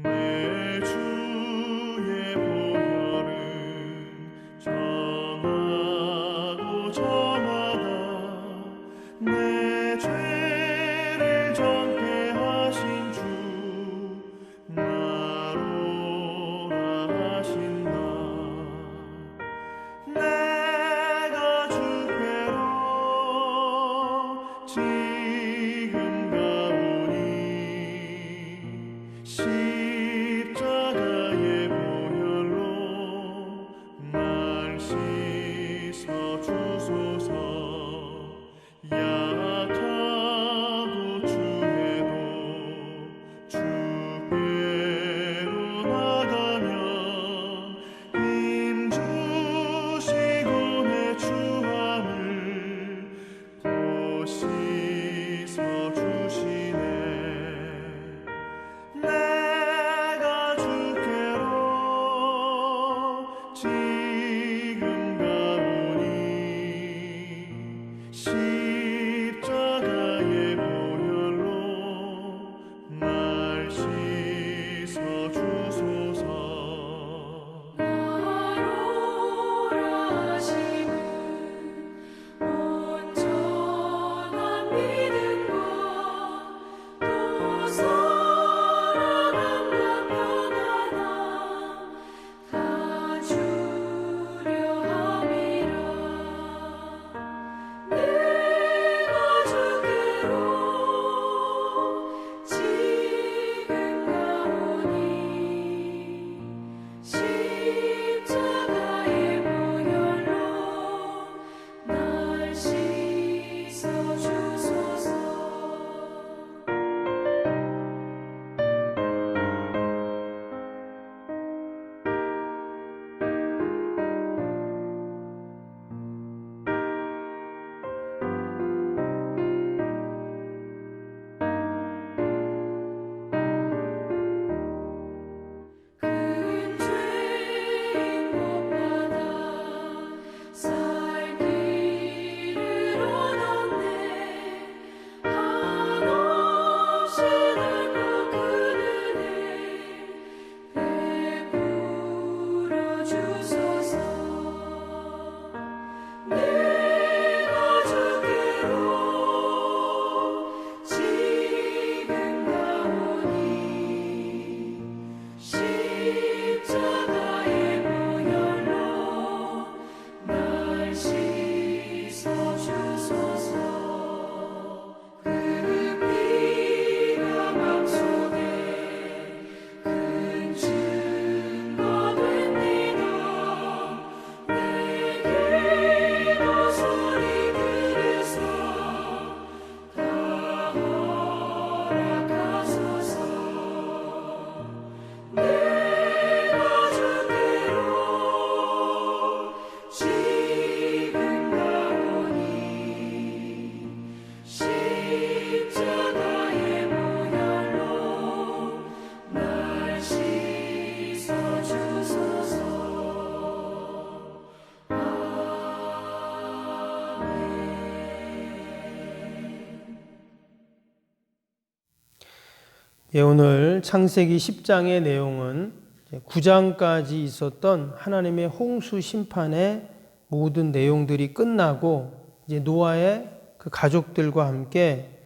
내 주의 보혈은 정하고 정하다 내 죄를 정죄하신 주 나로라 하신다. 내가 주께로 지금 가오니 십자가의 보혈로 날 씻어 주소서. 약하고 추해도 주께로 나가면 힘 주시고 내 추함을 곧 씻어 주시네. 내가 주께로 지금 가오니 십자가의 보혈로 날 씻어 주소서. 나로라 하심은 온전한 믿음과 또 사랑함과 평안함 다 주려 함이라. 내가 주께로 지금 가오니 십자가의 보혈로 날 씻어 주소서. 큰 죄인 못 받아 살 길을 얻었네. 한없이 넓고 큰 은혜 베풀어 주소서. 내가 주께로 지금 가오니 십자가의 보혈로 날 씻어 주소서. 그 피가 맘속에 큰 증거 됩니다. 내 기도 소리 들으사 다 허락하소서. 내가 주께로 지금 가오니 십자가의 보혈로 날 씻어 주소서. 예, 오늘 창세기 10장의 내용은 9장까지 있었던 하나님의 홍수 심판의 모든 내용들이 끝나고 이제 노아의 그 가족들과 함께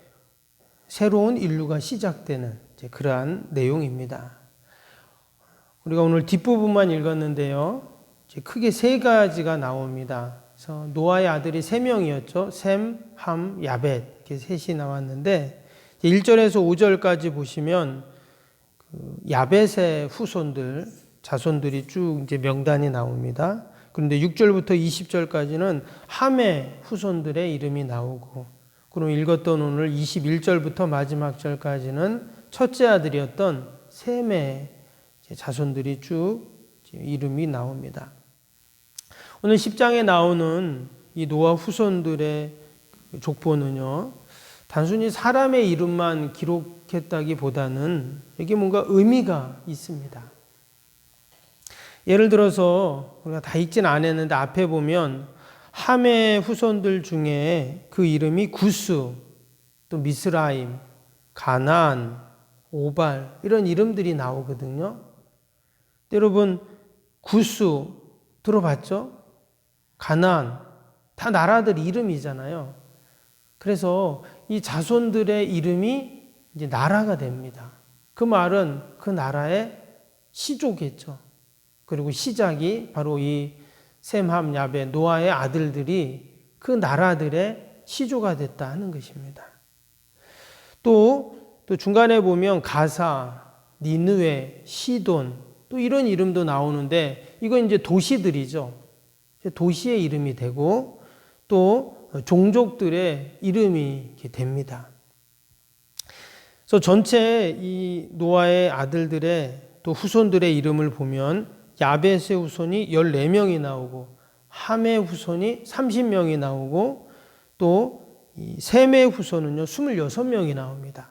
새로운 인류가 시작되는 이제 그러한 내용입니다. 우리가 오늘 뒷부분만 읽었는데요. 이제 크게 세 가지가 나옵니다. 그래서 노아의 아들이 3명이었죠. 셈, 함, 야벳 이렇게 셋이 나왔는데 1절에서 5절까지 보시면 그 야벳의 후손들, 자손들이 쭉 이제 명단이 나옵니다. 그런데 6절부터 20절까지는 함의 후손들의 이름이 나오고, 그럼 읽었던 오늘 21절부터 마지막 절까지는 첫째 아들이었던 셈의 자손들이 쭉 이름이 나옵니다. 오늘 10장에 나오는 이 노아 후손들의 족보는요, 단순히 사람의 이름만 기록했다기보다는 여기 뭔가 의미가 있습니다. 예를 들어서 우리가 다 읽진 않았는데 앞에 보면 함의 후손들 중에 그 이름이 구스, 또 미스라임, 가나안, 오발 이런 이름들이 나오거든요. 여러분 구스 들어봤죠? 가나안 다 나라들 이름이잖아요. 그래서 이 자손들의 이름이 이제 나라가 됩니다. 그 말은 그 나라의 시조겠죠. 그리고 시작이 바로 이 셈, 함, 야벳, 노아의 아들들이 그 나라들의 시조가 됐다 하는 것입니다. 또 중간에 보면 가사, 니느웨, 시돈 또 이런 이름도 나오는데 이건 이제 도시들이죠. 도시의 이름이 되고 또 종족들의 이름이 됩니다. 그래서 전체 이 노아의 아들들의 또 후손들의 이름을 보면 야벳의 후손이 14명이 나오고 함의 후손이 30명이 나오고 또 이 셈의 후손은요 26명이 나옵니다.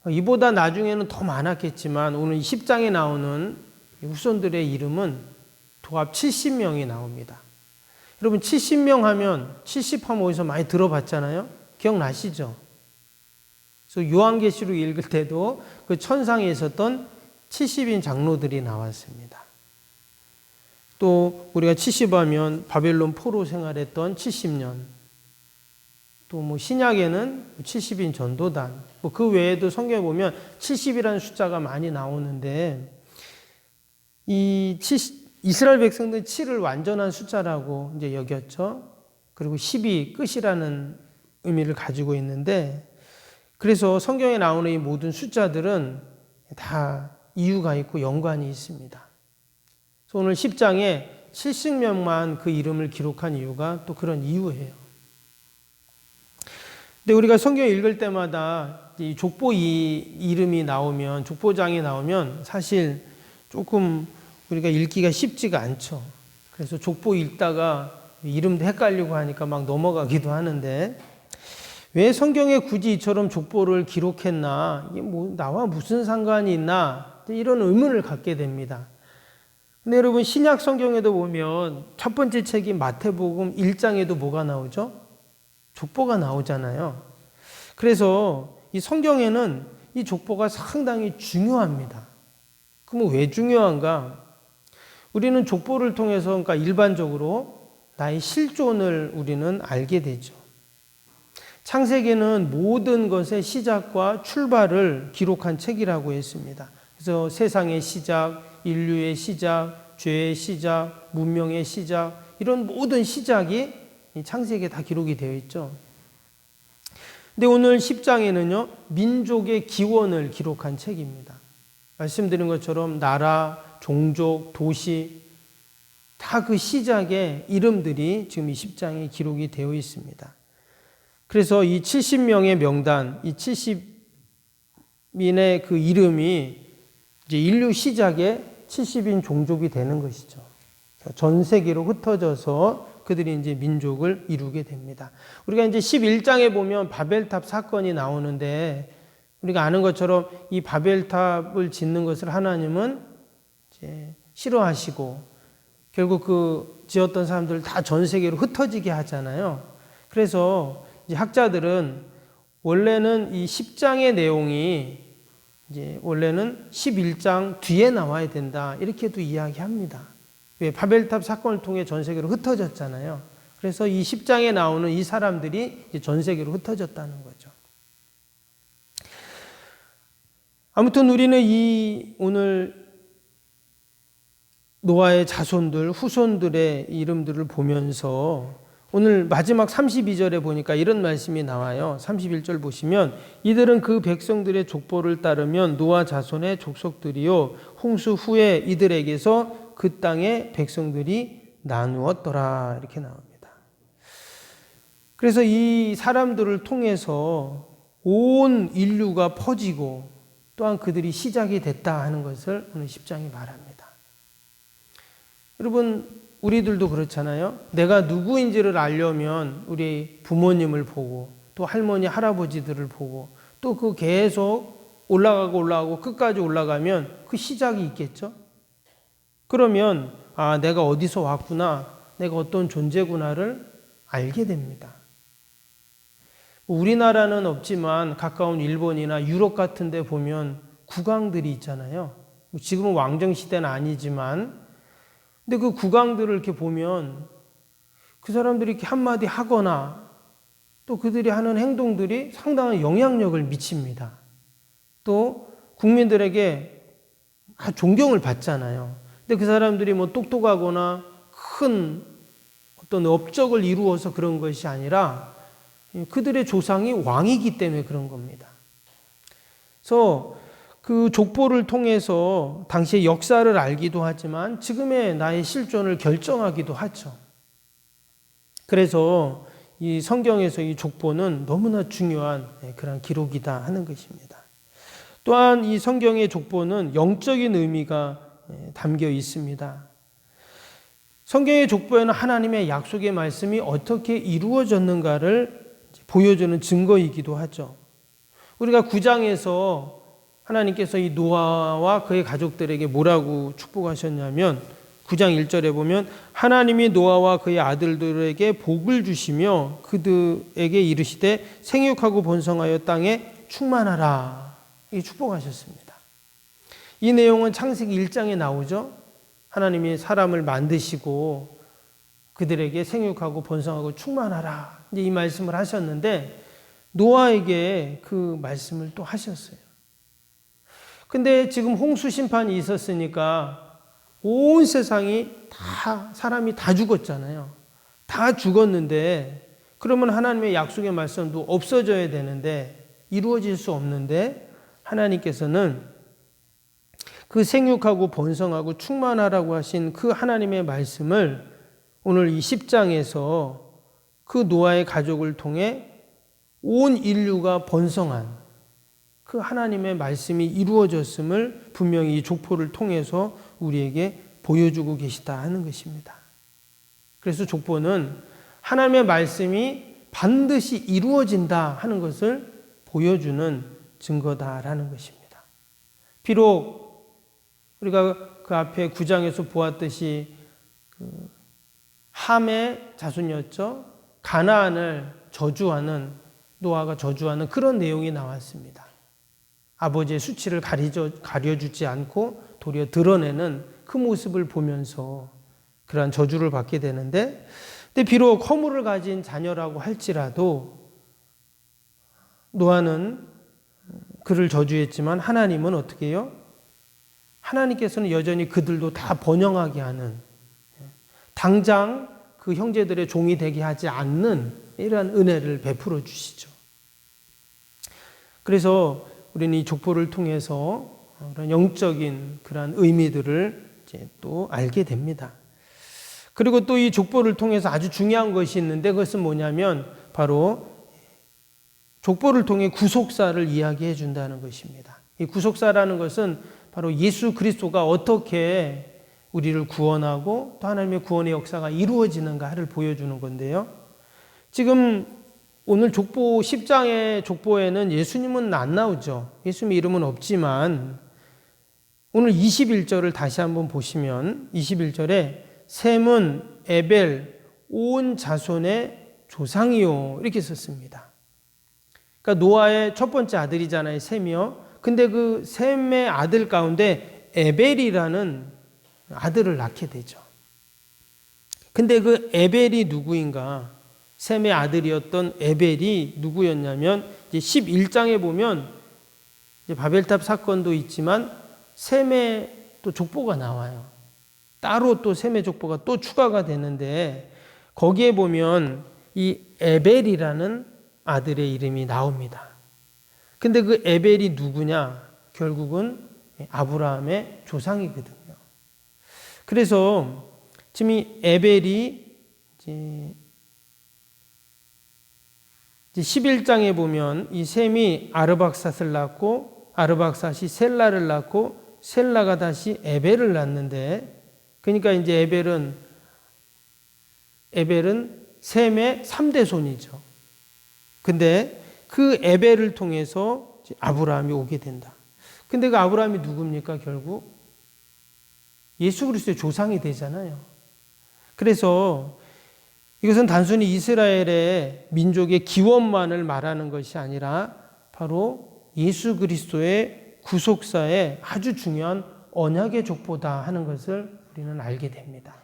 이보다 나중에는 더 많았겠지만 오늘 10장에 나오는 후손들의 이름은 도합 70명이 나옵니다. 여러분 70명 하면 70하면 어디서 많이 들어봤잖아요. 기억나시죠? 그래서 요한계시록 읽을 때도 그 천상에 있었던 70인 장로들이 나왔습니다. 또 우리가 70하면 바벨론 포로 생활했던 70년, 또 뭐 신약에는 70인 전도단, 뭐 그 외에도 성경에 보면 70이라는 숫자가 많이 나오는데 이스라엘 백성들은 7을 완전한 숫자라고 이제 여겼죠. 그리고 10이 끝이라는 의미를 가지고 있는데 그래서 성경에 나오는 이 모든 숫자들은 다 이유가 있고 연관이 있습니다. 그래서 오늘 10장에 70명만 그 이름을 기록한 이유가 또 그런 이유예요. 근데 우리가 성경 읽을 때마다 이 족보 이름이 나오면, 족보장이 나오면 사실 조금 우리가 읽기가 쉽지가 않죠. 그래서 족보 읽다가 이름도 헷갈리고 하니까 막 넘어가기도 하는데 왜 성경에 굳이 이처럼 족보를 기록했나? 이게 뭐 나와 무슨 상관이 있나? 이런 의문을 갖게 됩니다. 근데 여러분 신약 성경에도 보면 첫 번째 책인 마태복음 1장에도 뭐가 나오죠? 족보가 나오잖아요. 그래서 이 성경에는 이 족보가 상당히 중요합니다. 그럼 왜 중요한가? 우리는 족보를 통해서 그러니까 일반적으로 나의 실존을 우리는 알게 되죠. 창세기는 모든 것의 시작과 출발을 기록한 책이라고 했습니다. 그래서 세상의 시작, 인류의 시작, 죄의 시작, 문명의 시작 이런 모든 시작이 이 창세기에 다 기록이 되어 있죠. 근데 오늘 10장에는요 민족의 기원을 기록한 책입니다. 말씀드린 것처럼 나라, 종족, 도시 다 그 시작의 이름들이 지금 이 10장에 기록이 되어 있습니다. 그래서 이 70명의 명단, 이 70인의 그 이름이 이제 인류 시작의 70인 종족이 되는 것이죠. 전 세계로 흩어져서 그들이 이제 민족을 이루게 됩니다. 우리가 이제 11장에 보면 바벨탑 사건이 나오는데 우리가 아는 것처럼 이 바벨탑을 짓는 것을 하나님은 이제 싫어하시고 결국 그 지었던 사람들 다 전 세계로 흩어지게 하잖아요. 그래서 이제 학자들은 원래는 이 10장의 내용이 이제 원래는 11장 뒤에 나와야 된다. 이렇게도 이야기합니다. 왜? 바벨탑 사건을 통해 전 세계로 흩어졌잖아요. 그래서 이 10장에 나오는 이 사람들이 이제 전 세계로 흩어졌다는 거죠. 아무튼 우리는 이 오늘 노아의 자손들, 후손들의 이름들을 보면서 오늘 마지막 32절에 보니까 이런 말씀이 나와요. 31절 보시면 이들은 그 백성들의 족보를 따르면 노아 자손의 족속들이요 홍수 후에 이들에게서 그 땅의 백성들이 나누었더라 이렇게 나옵니다. 그래서 이 사람들을 통해서 온 인류가 퍼지고 또한 그들이 시작이 됐다 하는 것을 오늘 10장이 말합니다. 여러분 우리들도 그렇잖아요. 내가 누구인지를 알려면 우리 부모님을 보고 또 할머니 할아버지들을 보고 또 그 계속 올라가고 끝까지 올라가면 그 시작이 있겠죠. 그러면 아 내가 어디서 왔구나 내가 어떤 존재구나를 알게 됩니다. 우리나라는 없지만 가까운 일본이나 유럽 같은 데 보면 국왕들이 있잖아요. 지금은 왕정시대는 아니지만, 근데 그 국왕들을 이렇게 보면 그 사람들이 이렇게 한마디 하거나 또 그들이 하는 행동들이 상당한 영향력을 미칩니다. 또 국민들에게 존경을 받잖아요. 근데 그 사람들이 뭐 똑똑하거나 큰 어떤 업적을 이루어서 그런 것이 아니라 그들의 조상이 왕이기 때문에 그런 겁니다. 그래서 그 족보를 통해서 당시의 역사를 알기도 하지만 지금의 나의 실존을 결정하기도 하죠. 그래서 이 성경에서 이 족보는 너무나 중요한 그런 기록이다 하는 것입니다. 또한 이 성경의 족보는 영적인 의미가 담겨 있습니다. 성경의 족보에는 하나님의 약속의 말씀이 어떻게 이루어졌는가를 보여주는 증거이기도 하죠. 우리가 9장에서 하나님께서 이 노아와 그의 가족들에게 뭐라고 축복하셨냐면 9장 1절에 보면 하나님이 노아와 그의 아들들에게 복을 주시며 그들에게 이르시되 생육하고 번성하여 땅에 충만하라. 이 축복하셨습니다. 이 내용은 창세기 1장에 나오죠. 하나님이 사람을 만드시고 그들에게 생육하고 번성하고 충만하라. 이제 이 말씀을 하셨는데 노아에게 그 말씀을 또 하셨어요. 근데 지금 홍수 심판이 있었으니까 온 세상이 사람이 다 죽었잖아요. 다 죽었는데 그러면 하나님의 약속의 말씀도 없어져야 되는데 이루어질 수 없는데 하나님께서는 그 생육하고 번성하고 충만하라고 하신 그 하나님의 말씀을 오늘 이 10장에서 그 노아의 가족을 통해 온 인류가 번성한 그 하나님의 말씀이 이루어졌음을 분명히 이 족보를 통해서 우리에게 보여주고 계시다 하는 것입니다. 그래서 족보는 하나님의 말씀이 반드시 이루어진다 하는 것을 보여주는 증거다라는 것입니다. 비록 우리가 그 앞에 9장에서 보았듯이 함의 자손이었죠. 가나안을 저주하는 노아가 저주하는 그런 내용이 나왔습니다. 아버지의 수치를 가려주지 않고 도리어 드러내는 그 모습을 보면서 그러한 저주를 받게 되는데, 근데 비록 허물을 가진 자녀라고 할지라도 노아는 그를 저주했지만 하나님은 어떻게 해요? 하나님께서는 여전히 그들도 다 번영하게 하는, 당장 그 형제들의 종이 되게 하지 않는 이러한 은혜를 베풀어 주시죠. 그래서 우리는 이 족보를 통해서 그런 영적인 그런 의미들을 이제 또 알게 됩니다. 그리고 또 이 족보를 통해서 아주 중요한 것이 있는데 그것은 뭐냐면 바로 족보를 통해 구속사를 이야기해 준다는 것입니다. 이 구속사라는 것은 바로 예수 그리스도가 어떻게 우리를 구원하고 또 하나님의 구원의 역사가 이루어지는가를 보여주는 건데요. 지금 오늘 족보 10장의 족보에는 예수님은 안 나오죠. 예수님의 이름은 없지만 오늘 21절을 다시 한번 보시면 21절에 셈은 에벨 온 자손의 조상이요 이렇게 썼습니다. 그러니까 노아의 첫 번째 아들이잖아요, 셈이요. 근데 그 셈의 아들 가운데 에벨이라는 아들을 낳게 되죠. 근데 그 에벨이 누구인가? 셈의 아들이었던 에벨이 누구였냐면 이제 11장에 보면 이제 바벨탑 사건도 있지만 셈의 또 족보가 나와요. 따로 또 셈의 족보가 또 추가가 되는데 거기에 보면 이 에벨이라는 아들의 이름이 나옵니다. 근데 그 에벨이 누구냐? 결국은 아브라함의 조상이거든요. 그래서 지금 이 에벨이 이제 11장에 보면 이 셈이 아르박삿을 낳고 아르박삿이 셀라를 낳고 셀라가 다시 에벨을 낳는데, 그러니까 이제 에벨은 셈의 3대 손이죠. 근데 그 에벨을 통해서 아브라함이 오게 된다. 근데 그 아브라함이 누굽니까? 결국 예수 그리스도의 조상이 되잖아요. 그래서 이것은 단순히 이스라엘의 민족의 기원만을 말하는 것이 아니라 바로 예수 그리스도의 구속사의 아주 중요한 언약의 족보다 하는 것을 우리는 알게 됩니다.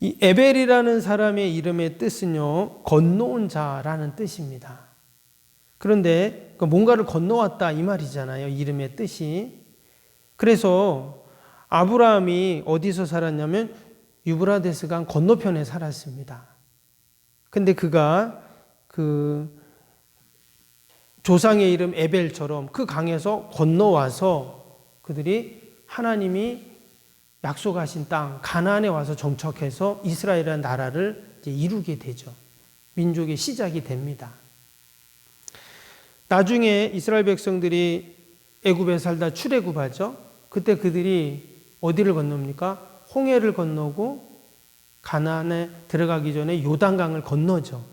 이 에벨이라는 사람의 이름의 뜻은요, 건너온 자라는 뜻입니다. 그런데 뭔가를 건너왔다 이 말이잖아요, 이름의 뜻이. 그래서 아브라함이 어디서 살았냐면 유브라데스 강 건너편에 살았습니다. 근데 그가 그 조상의 이름 에벨처럼 그 강에서 건너와서 그들이 하나님이 약속하신 땅 가나안에 와서 정착해서 이스라엘이라는 나라를 이제 이루게 되죠. 민족의 시작이 됩니다. 나중에 이스라엘 백성들이 애굽에 살다 출애굽하죠. 그때 그들이 어디를 건넙니까? 홍해를 건너고 가나안에 들어가기 전에 요단강을 건너죠.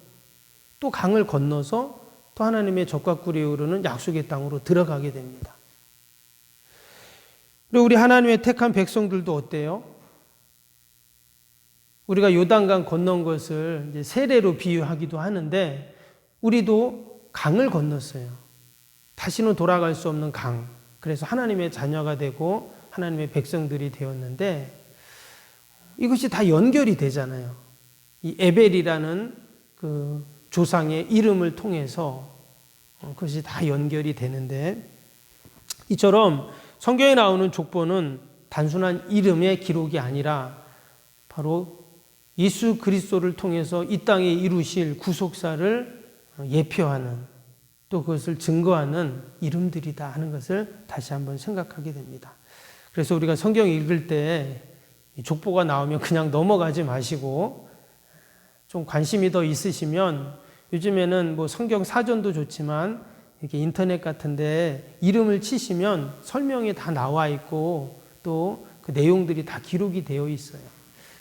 또 강을 건너서 또 하나님의 젖과 꿀이 흐르는 약속의 땅으로 들어가게 됩니다. 그리고 우리 하나님의 택한 백성들도 어때요? 우리가 요단강 건넌 것을 이제 세례로 비유하기도 하는데 우리도 강을 건넜어요. 다시는 돌아갈 수 없는 강. 그래서 하나님의 자녀가 되고 하나님의 백성들이 되었는데 이것이 다 연결이 되잖아요. 이 에벨이라는 그 조상의 이름을 통해서 그것이 다 연결이 되는데 이처럼 성경에 나오는 족보는 단순한 이름의 기록이 아니라 바로 예수 그리스도를 통해서 이 땅에 이루실 구속사를 예표하는 또 그것을 증거하는 이름들이다 하는 것을 다시 한번 생각하게 됩니다. 그래서 우리가 성경 읽을 때 족보가 나오면 그냥 넘어가지 마시고 좀 관심이 더 있으시면 요즘에는 뭐 성경 사전도 좋지만 이렇게 인터넷 같은데 이름을 치시면 설명이 다 나와 있고 또 그 내용들이 다 기록이 되어 있어요.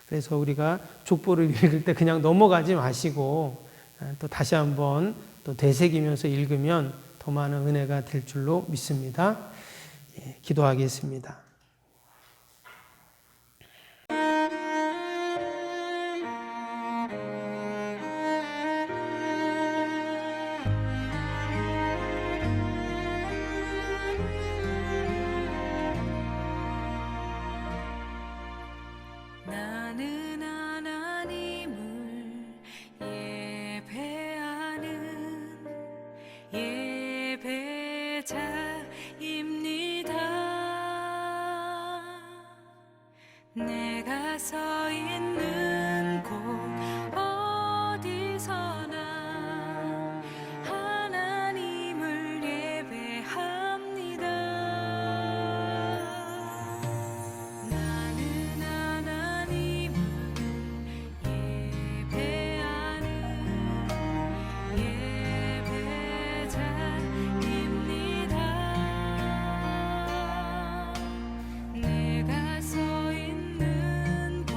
그래서 우리가 족보를 읽을 때 그냥 넘어가지 마시고 또 다시 한번 또 되새기면서 읽으면 더 많은 은혜가 될 줄로 믿습니다. 기도하겠습니다. 나는 하나님을 예배하는 예배자입니다. 내가 서 있는 곳 어디서나 하나님을 예배합니다. 나는 하나님을 예배하는 예배자입니다. 내가 서 있는 곳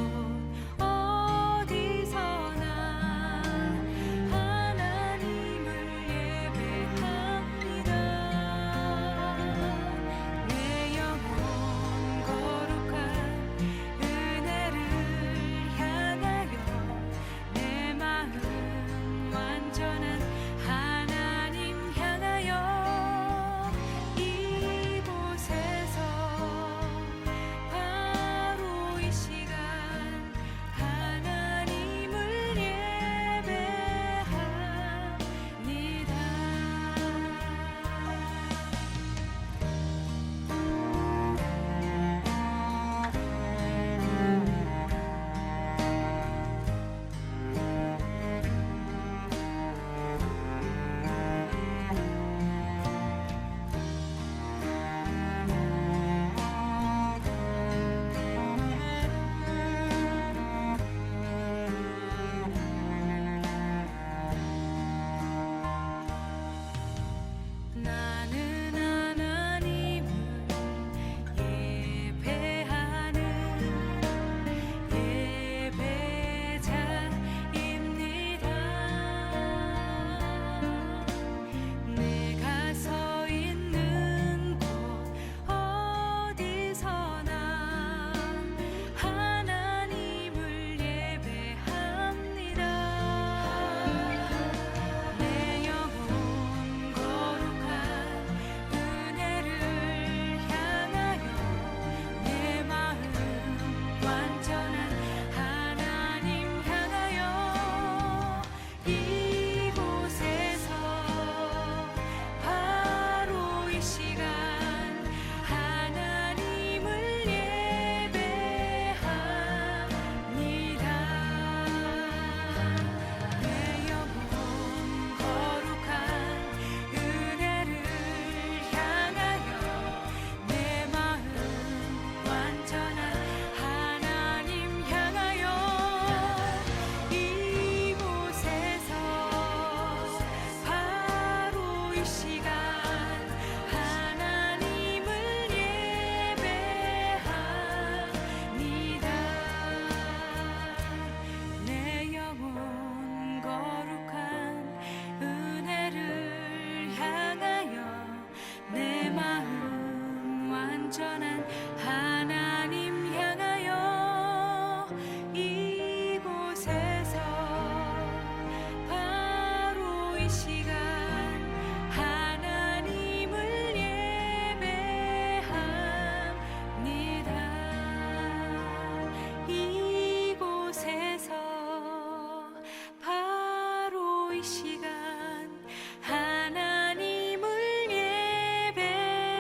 이 시간